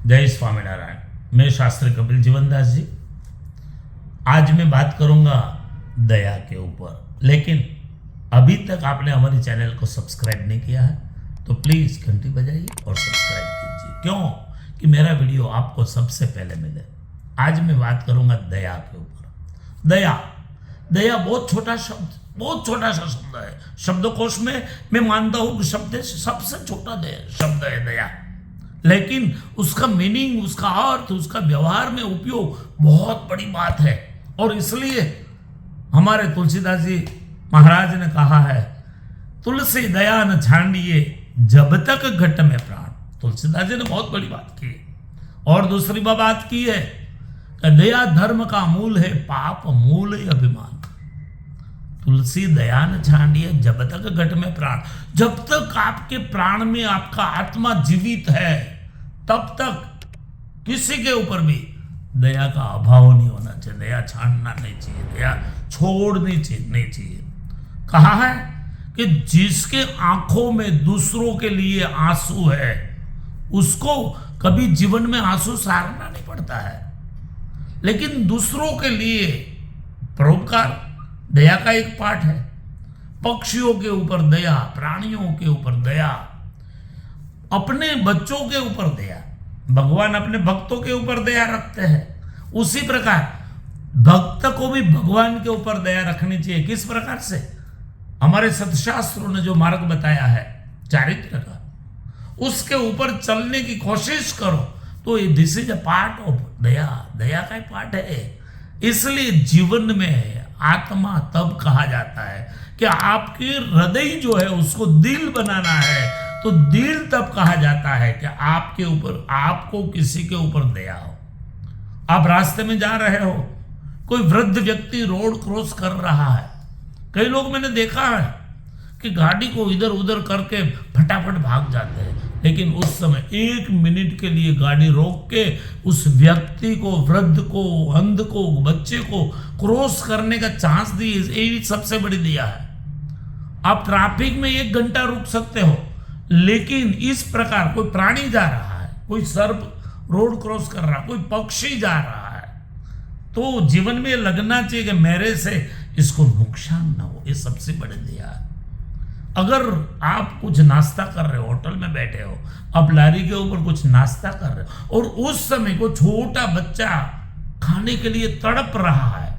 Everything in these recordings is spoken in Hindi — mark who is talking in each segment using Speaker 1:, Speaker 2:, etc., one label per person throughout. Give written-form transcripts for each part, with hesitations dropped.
Speaker 1: जय स्वामीनारायण। मैं शास्त्री कपिल जीवनदास जी। आज मैं बात करूंगा दया के ऊपर, लेकिन अभी तक आपने हमारे चैनल को सब्सक्राइब नहीं किया है तो प्लीज़ घंटी बजाइए और सब्सक्राइब कीजिए, क्यों कि मेरा वीडियो आपको सबसे पहले मिले। आज मैं बात करूंगा दया के ऊपर। दया दया बहुत छोटा शब्द, बहुत छोटा सा शब्द है। शब्दकोश में मैं मानता हूं कि शब्द सबसे छोटा शब्द है दया, लेकिन उसका मीनिंग, उसका अर्थ, उसका व्यवहार में उपयोग बहुत बड़ी बात है। और इसलिए हमारे तुलसीदास जी महाराज ने कहा है, तुलसी दया न छांडिए जब तक घट में प्राण। तुलसीदास जी ने बहुत बड़ी बात की। और दूसरी बात की है कि दया धर्म का मूल है, पाप मूल है अभिमान। तुलसी दया न छांडिए जब तक घट में प्राण। जब तक आपके प्राण में आपका आत्मा जीवित है तब तक किसी के ऊपर भी दया का अभाव नहीं होना चाहिए, दया छाड़ना नहीं चाहिए, दया छोड़नी नहीं चाहिए। कहा है कि जिसके आंखों में दूसरों के लिए आंसू है उसको कभी जीवन में आंसू सहारना नहीं पड़ता है, लेकिन दूसरों के लिए परोपकार दया का एक पार्ट है। पक्षियों के ऊपर दया, प्राणियों के ऊपर दया, अपने बच्चों के ऊपर दया। भगवान अपने भक्तों के ऊपर दया रखते हैं, उसी प्रकार भक्त को भी भगवान के ऊपर दया रखनी चाहिए। किस प्रकार से? हमारे सतशास्त्रों ने जो मार्ग बताया है चारित्र का, उसके ऊपर चलने की कोशिश करो तो this is a part of दया। दया का पार्ट है। इसलिए जीवन में आत्मा तब कहा जाता है कि आपके हृदय जो है उसको दिल बनाना है, तो दिल तब कहा जाता है कि आपके ऊपर, आपको किसी के ऊपर दया हो। आप रास्ते में जा रहे हो, कोई वृद्ध व्यक्ति रोड क्रॉस कर रहा है। कई लोग मैंने देखा है कि गाड़ी को इधर उधर करके फटाफट भाग जाते हैं, लेकिन उस समय 1 मिनट के लिए गाड़ी रोक के उस व्यक्ति को, वृद्ध को, अंध को, बच्चे को क्रॉस करने का चांस दी, यही सबसे बड़ी दया है। आप ट्रैफिक में 1 घंटा रुक सकते हो, लेकिन इस प्रकार कोई प्राणी जा रहा है, कोई सर्प रोड क्रॉस कर रहा है, कोई पक्षी जा रहा है, तो जीवन में लगना चाहिए कि मेरे से इसको नुकसान ना हो। ये सबसे बड़ी दया है। अगर आप कुछ नाश्ता कर रहे हो, होटल में बैठे हो, आप लारी के ऊपर कुछ नाश्ता कर रहे हो और उस समय को छोटा बच्चा खाने के लिए तड़प रहा है,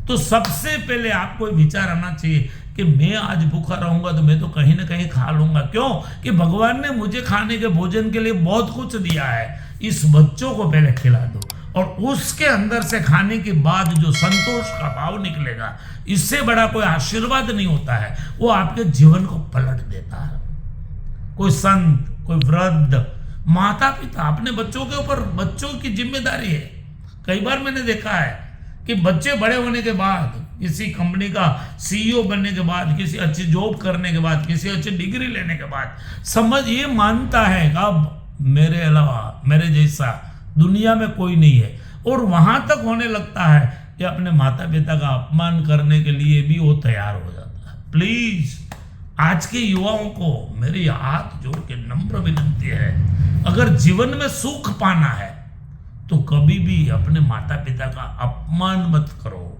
Speaker 1: तो सबसे पहले आपको विचार आना चाहिए कि मैं आज भूखा रहूंगा तो मैं तो कहीं ना कहीं खा लूंगा। क्यों कि भगवान ने मुझे खाने के भोजन के लिए बहुत कुछ दिया है, इस बच्चों को पहले खिला दो। और उसके अंदर से खाने के बाद जो संतोष का भाव निकलेगा, इससे बड़ा कोई आशीर्वाद नहीं होता है। वो आपके जीवन को पलट देता है। कोई संत, कोई वृद्ध, माता पिता अपने बच्चों के ऊपर, बच्चों की जिम्मेदारी है। कई बार मैंने देखा है कि बच्चे बड़े होने के बाद, किसी कंपनी का सीईओ बनने के बाद, किसी अच्छी जॉब करने के बाद, किसी अच्छी डिग्री लेने के बाद, समझ ये मानता है कि अब मेरे अलावा, मेरे जैसा दुनिया में कोई नहीं है, और वहां तक होने लगता है कि अपने माता पिता का अपमान करने के लिए भी वो तैयार हो जाता है। प्लीज आज के युवाओं को मेरी हाथ जोड़ के नम्र विनती है, अगर जीवन में सुख पाना है तो कभी भी अपने माता पिता का अपमान मत करो।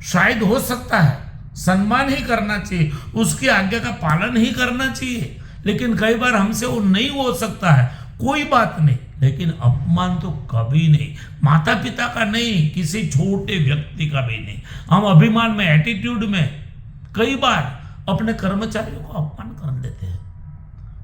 Speaker 1: शायद हो सकता है सम्मान ही करना चाहिए, उसकी आज्ञा का पालन ही करना चाहिए, लेकिन कई बार हमसे वो नहीं हो सकता है, कोई बात नहीं, लेकिन अपमान तो कभी नहीं, माता पिता का नहीं, किसी छोटे व्यक्ति का भी नहीं। हम अभिमान में, एटीट्यूड में कई बार अपने कर्मचारियों को अपमान कर देते हैं।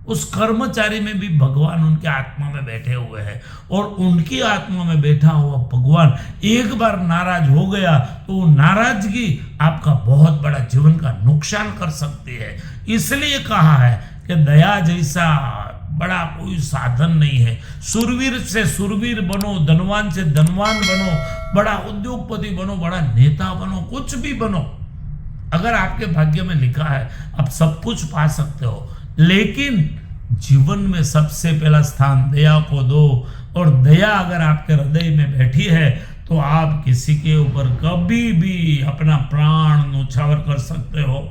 Speaker 1: उस कर्मचारी में भी भगवान उनके आत्मा में बैठे हुए हैं, और उनकी आत्मा में बैठा हुआ भगवान एक बार नाराज हो गया तो नाराजगी आपका बहुत बड़ा जीवन का नुकसान कर सकती है। इसलिए कहा है कि दया जैसा बड़ा कोई साधन नहीं है। सुरवीर से सुरवीर बनो, धनवान से धनवान बनो, बड़ा उद्योगपति बनो, बड़ा नेता बनो, कुछ भी बनो, अगर आपके भाग्य में लिखा है आप सब कुछ पा सकते हो, लेकिन जीवन में सबसे पहला स्थान दया को दो। और दया अगर आपके हृदय में बैठी है तो आप किसी के ऊपर कभी भी अपना प्राण न्यौछावर कर सकते हो।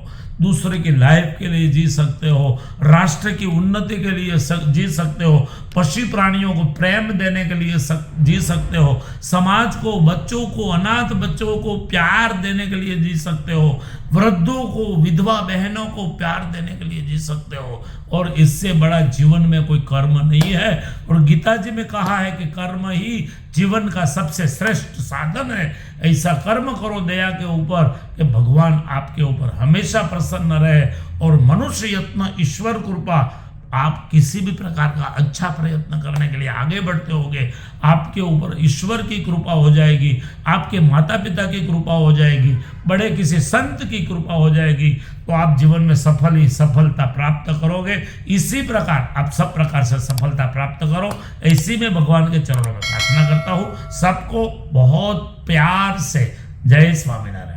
Speaker 1: दूसरे की लाइफ के लिए जी सकते हो, राष्ट्र की उन्नति के लिए जी सकते हो, पशु प्राणियों को प्रेम देने के लिए जी सकते हो, समाज को, बच्चों को, अनाथ बच्चों को प्यार देने के लिए जी सकते हो, वृद्धों को, विधवा बहनों को प्यार देने के लिए जी सकते हो। और इससे बड़ा जीवन में कोई कर्म नहीं है। और गीता जी में कहा है कि कर्म ही जीवन का सबसे श्रेष्ठ साधन है। ऐसा कर्म करो दया के ऊपर कि भगवान आपके ऊपर हमेशा प्रसन्न रहे। और मनुष्य यत्न ईश्वर कृपा, आप किसी भी प्रकार का अच्छा प्रयत्न करने के लिए आगे बढ़ते होगे, आपके ऊपर ईश्वर की कृपा हो जाएगी, आपके माता पिता की कृपा हो जाएगी, बड़े किसी संत की कृपा हो जाएगी, तो आप जीवन में सफल ही सफलता प्राप्त करोगे। इसी प्रकार आप सब प्रकार से सफलता प्राप्त करो, ऐसी में भगवान के चरणों में प्रार्थना करता हूँ। सबको बहुत प्यार से जय स्वामीनारायण।